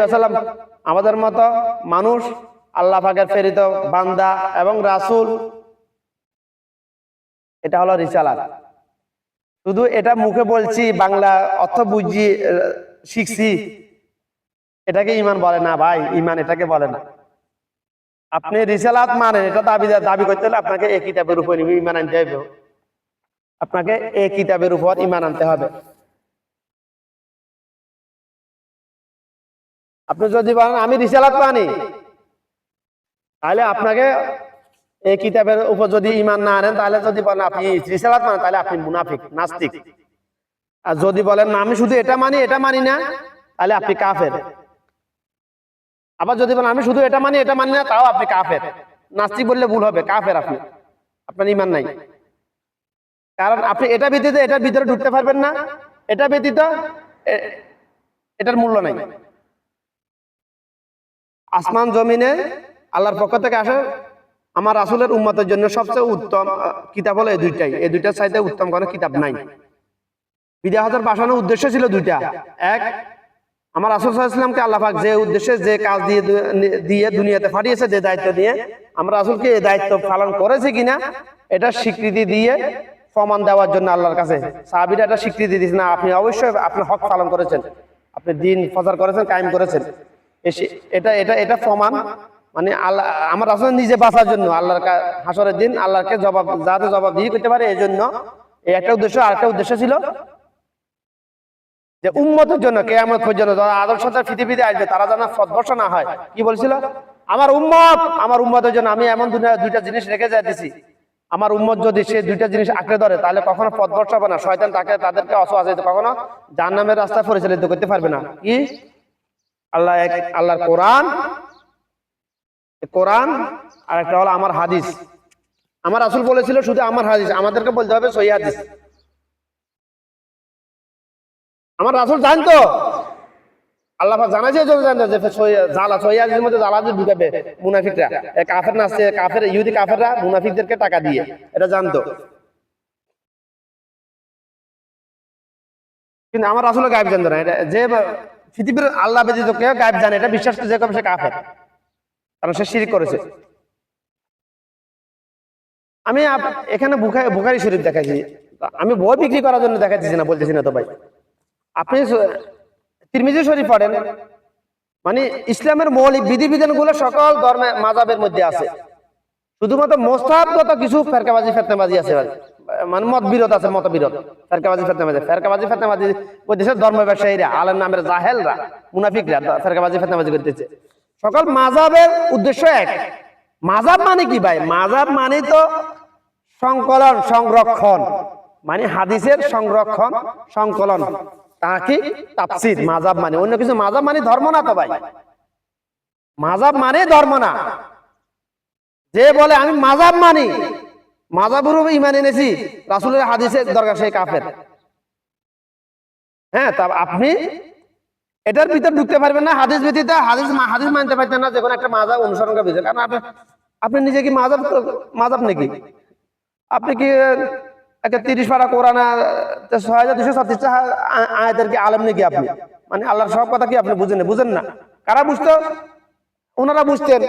ওয়াসাল্লাম আমাদের মতো মানুষ, আল্লাহ পাকের প্রেরিত বান্দা এবং রাসূল। এটা হলো রিসালাত। শুধু এটা মুখে বলছি, বাংলা অর্থ বুঝি, শিখছি, এটাকে ঈমান বলে না ভাই। ঈমান এটাকে বলে না। আপনি রিসালাত মানেন, এটা দাবি করতে হলে আপনাকে এই কিতাবের উপর ঈমান আনতে হবে। আপনাকে এই কিতাবের উপর ঈমান আনতে হবে। আপনি যদি বলেন আমি রিসালাত মানি, তাহলে আপনাকে এই কিতাবের উপর যদি ঈমান না আনেন, তাহলে যদি বলেন আপনি রিসালাত মানেন, তাহলে আপনি মুনাফিক, নাস্তিক। আর যদি বলেন না আমি শুধু এটা মানি না, তাহলে আপনি কাফের। আবার যদি বলেন আমি শুধু এটা মানি না, তাও আপনি কাফের। নাস্তিক বললে ভুল হবে, কাফের আপনি, আপনার ঈমান নাই। কারণ আপনি এটা ব্যতীত এটার ভিতরে ঢুকতে পারবেন না, এটা ব্যতীত এটার মূল্য নাই। আসমান জমিনে আল্লাহর পক্ষ থেকে আসে আমার রাসূলের উম্মতের জন্য সবচেয়ে উত্তম কিতাব হলো এই দুইটাই। এই দুইটার চাইতে উত্তম কোনো কিতাব নাই। বিদাহতের পাঠানোর উদ্দেশ্য ছিল দুইটা। এক, আমার রাসূল সাল্লাল্লাহু আলাইহি ওয়াসাল্লামকে আল্লাহ পাক যে উদ্দেশ্যে, যে কাজ দিয়ে দুনিয়াতে পাঠিয়েছে, যে দায়িত্ব দিয়ে, আমরা রাসূলকে এই দায়িত্ব পালন করেছে কিনা এটা স্বীকৃতি দিয়ে প্রমাণ দেওয়ার জন্য আল্লাহর কাছে সাহাবীরা এটা স্বীকৃতি দিয়েছে, না আপনি অবশ্যই আপনার হক পালন করেছেন, আপনি দিন প্রচার করেছেন, কায়েম করেছেন। এটা এটা এটা প্রমাণ। মানে আল্লাহ আমার রাসূল নিজে বাঁচার জন্য, আল্লাহর হাসরের দিন আল্লাহকে জবাব দিয়ে করতে পারে, এই জন্য এই একটা উদ্দেশ্য। আর একটা উদ্দেশ্য ছিল যে উম্মতের জন্য কিয়ামত পর্যন্ত যারা আদম সন্তান পৃথিবীতে আসবে তারা যেন পথভ্রষ্ট না হয়। কি বলছিল? আমার উম্মতের জন্য আমি এমন দুইটা জিনিস রেখে যাইতেছি, আমার উম্মত যদি সে দুইটা জিনিস আঁকড়ে ধরে তাহলে কখনো পথভ্রষ্ট হবে না, শয়তান তাদেরকে অসহায় কখনো জাহান্নামের রাস্তায় পরিচালিত করতে পারবে না। কি? আল্লাহর কোরআন আর একটা হলো আমার হাদিস। আমার রাসূল বলেছিল শুধু আমার হাদিস, আমাদেরকে বলতে হবে সহিহ হাদিস। আমার রাসূল জানতো, আল্লাহ পাক জানাইছে জানতো যে সহিহ হাদিসের মধ্যে জালা ঢুকাবে মুনাফিকরা, কাফের নাচছে, কাফের ইহুদি কাফেররা মুনাফিকদেরকে টাকা দিয়ে, এটা জানতো। কিন্তু আমার রাসূল গায়েব জানতো না। এটা যে পৃথিবীর আল্লাহ ব্যতীত কেউ গায়েব জানে, এটা বিশ্বাস যে করবে সে কাফের, কারণ সে শিরক করেছে। আমি এখানে বুখারী শরীফ দেখাইছি, আমি বই বিক্রি করার জন্য দেখাইতেছি না, বলতেছি না তো ভাই। আপনি তিরমিজি শরীফ পড়েন, মানে ইসলামের মৌলিক বিধিবিধান গুলো সকল ধর্মে মাযহাবের মধ্যে আছে। শুধুমাত্র মোস্তাহাবগত কিছু ফেরকাবাজি আছে, মানে মতবিরোধ আছে, মতবিরোধ, ফেরকাবাজি ওই দেশের ধর্ম ব্যবসায়ীরা, আলেম নামের জাহেলরা, মুনাফিকরা ফেরকাবাজি করতেছে। সকল মাযহাবের উদ্দেশ্য এক। মাযহাব মানে কি ভাই? মাযহাব মানে তো সংকলন, সংরক্ষণ, মানে হাদিসের সংরক্ষণ, সংকলন, তাকে তাফসীর। মাযহাব মানে অন্য কিছু। মাযহাব মানে ধর্ম না তো ভাই। মাযহাব মানে ধর্ম না। যে বলে আমি মাযহাব মানি, মাযহাবের উপর ঈমান এনেছি, রাসূলের হাদিসের দরকার, সেই কাফের। হ্যাঁ, তা আপনি এটার ভিতর ঢুকতে পারবেন না। হাদিস ব্যতীত হাদিস মানতে পারতেন না, যে কোনো একটা মাযহাব অনুসরণ করবেন। কারণ আপনি নিজে কি মাযহাব নাকি? আপনি কি একটা 30 পারা কোরআন 6236 আয়াতের কি আলেম নাকি আপনি? মানে আল্লাহর সব কথা কি আপনি বুঝেন না? কারা বুঝতো? ওনারা বুঝতেন।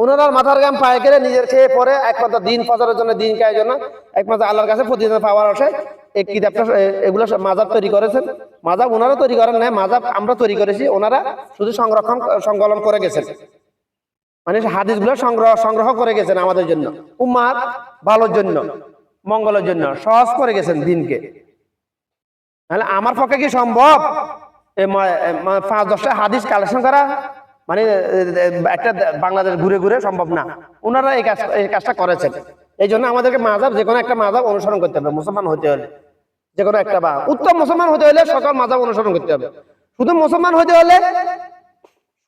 ওনারা মাথার গাম পায়ে গেলে নিজের খেয়ে পরে একমাত্র দিন প্রচারের জন্য, দিন কায়ের জন্য, একমাত্র আল্লাহর কাছে প্রতিদিন পাওয়ার আশায় এই কিতাবটা, এগুলো মাযহাব তৈরি করেছেন। মাযহাব ওনারা তৈরি করেন না, মাযহাব আমরা তৈরি করেছি। ওনারা শুধু সংকলন করে গেছেন, মানে হাদিসগুলো সংগ্রহ করে গেছেন আমাদের জন্য, উম্মার ভালোর জন্য, মঙ্গলের জন্য সহজ করে গেছেন দিনকে। তাহলে আমার পক্ষে কি সম্ভব 5-10টা হাদিস কালেকশন করা? মানে একটা বাংলাদেশ ঘুরে ঘুরে সম্ভব না। ওনারা এই কাজটা করেছেন। এই জন্য আমাদেরকে মাযহাব, যে কোনো একটা মাযহাব অনুসরণ করতে হবে মুসলমান হতে হলে। যে কোনো একটা, বা উত্তম মুসলমান হতে হলে সকল মাযহাব অনুসরণ করতে হবে। শুধু মুসলমান হতে হলে,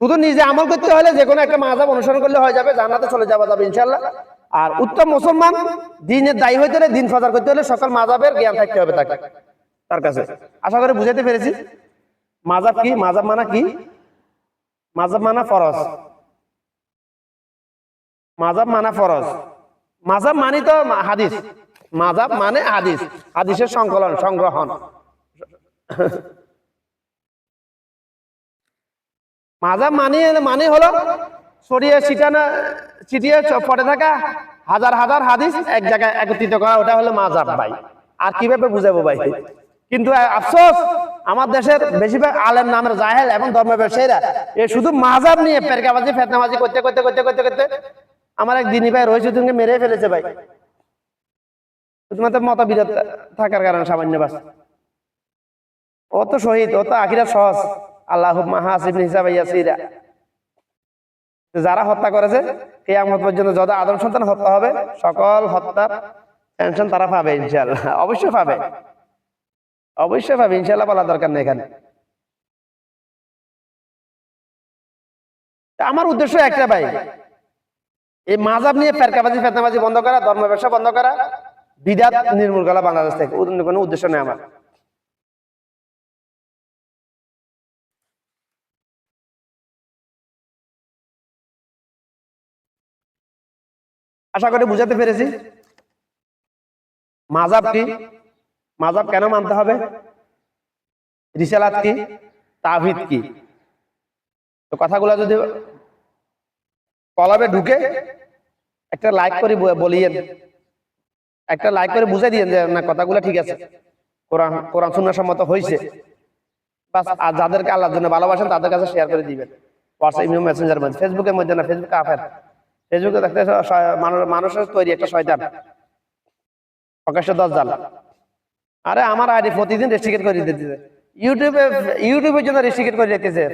শুধু নিজে আমল করতে হলে যে কোনো একটা মাযহাব অনুসরণ করলে হয়ে যাবে, জান্নাতে চলে যাবে ইনশাআল্লাহ। আর উত্তম মুসলমান দ্বীনের দায়ী হইতে হলে, দ্বীন প্রচার করতে হলে সকল মাযহাবের জ্ঞান থাকতে হবে তার কাছে। আশা করি বুঝাইতে পেরেছি। মাযহাব কি? মাযহাব মানা কি? মাযহাব মানা ফরজ। মাযহাব মানা ফরজ। মাযহাব মানে তো হাদিস। মাযহাব মানে হাদিস, হাদিসের সংকলন, সংগ্রহণ। মাজাব মানে হলো ছড়িয়ে ছিটিয়ে পড়ে থাকা হাজার হাজার হাদিস এক জায়গায় একত্রিত করা, ওটা হলো মাজাব ভাই। আর কিভাবে বুঝাবো ভাই? কিন্তু আফসোস, আমার দেশের বেশিরভাগ আলেম নামের জাহেল এবং ধর্ম ব্যবসায়ীরা এ শুধু মাজাব নিয়ে পেরকাবাজি ফেতনাবাজি করতে করতে করতে করতে করতে আমার এক দিনী ভাই রয়েছে, তুমি মেরে ফেলেছে ভাই, শুধুমাত্র মতবিরোধ থাকার কারণে সামান্য বাস। ও তো শহীদ, ও তো আখিরাত সহজ, আল্লাহুম্মা হাসিবনি হিসাবান ইয়াসীরা। যারা হত্যা করেছে কিয়ামত পর্যন্ত যত আদম সন্তান হত্যা হবে, সকল হত্যার টেনশন তারা পাবে ইনশাআল্লাহ, অবশ্যই পাবে, অবশ্যই পাবে ইনশাআল্লাহ, বলার দরকার নেই এখানে। আমার উদ্দেশ্য একটা ভাই, এই মাজাব নিয়ে ফেরকাবাজি ফেতনাবাজি বন্ধ করা, ধর্ম ব্যবসা বন্ধ করা, বিদআত নির্মূল করা বাংলাদেশ থেকে, অন্য কোনো উদ্দেশ্য নেই আমার। আশা করি বুঝাতে পেরেছি মাজাব কি, মাজাব কেন মানতে হবে, রিসালাত কি, তাওহীদ কি। তো কথাগুলো যদি কলবে ঢুকে একটা লাইক করে বলিয়েন, একটা লাইক করে বুঝাই দিয়েন যে না কথাগুলো ঠিক আছে, কোরআন সুন্নাহ সম্মত হয়েছে, বাস। আর যাদেরকে আল্লাহর জন্য ভালোবাসেন তাদের কাছে শেয়ার করে দিবেন, হোয়াটসঅ্যাপ, ইমেল, মেসেঞ্জার মধ্যে। ফেসবুকের মধ্যে না, ফেসবুক কাফের। ফেসবুকে দেখতে মানুষের তৈরি একটা শয়তান, প্রকাশ্য দাজ্জাল। আরে আমার আইডি প্রতিদিন রেস্ট্রিক্ট করে দিতেছে, ইউটিউবের জন্য রেস্ট্রিক্ট করে দিতেছে,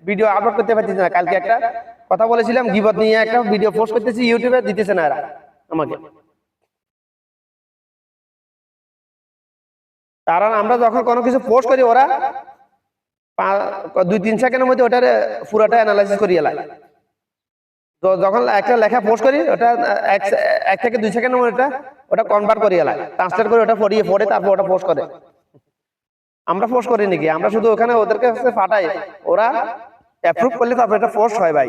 ভিডিও আপলোড করতে পারতেছি না। কালকে একটা কথা বলেছিলাম গীবত নিয়ে, একটা ভিডিও পোস্ট করতেছি, ইউটিউবে দিতেছে না এরা আমাকে। কারণ আমরা যখন কোনো কিছু পোস্ট করি, ওরা 2-3 সেকেন্ডের মধ্যে ওটার পুরোটা অ্যানালাইসিস করিয়ে লাগে। তো যখন একটা লেখা পোস্ট করি, ওটা 1 থেকে 2 সেকেন্ডের মধ্যে ওটা কনভার্ট করিয়ে লাগে, ট্রান্সলেট করে ওটা পড়ে তারপর ওটা পোস্ট করে। আমরা পোস্ট করি নাকি? আমরা শুধু ওখানে ওদেরকে পাঠাই, ওরা অ্যাপ্রুভ করলে তারপর এটা পোস্ট হয় ভাই।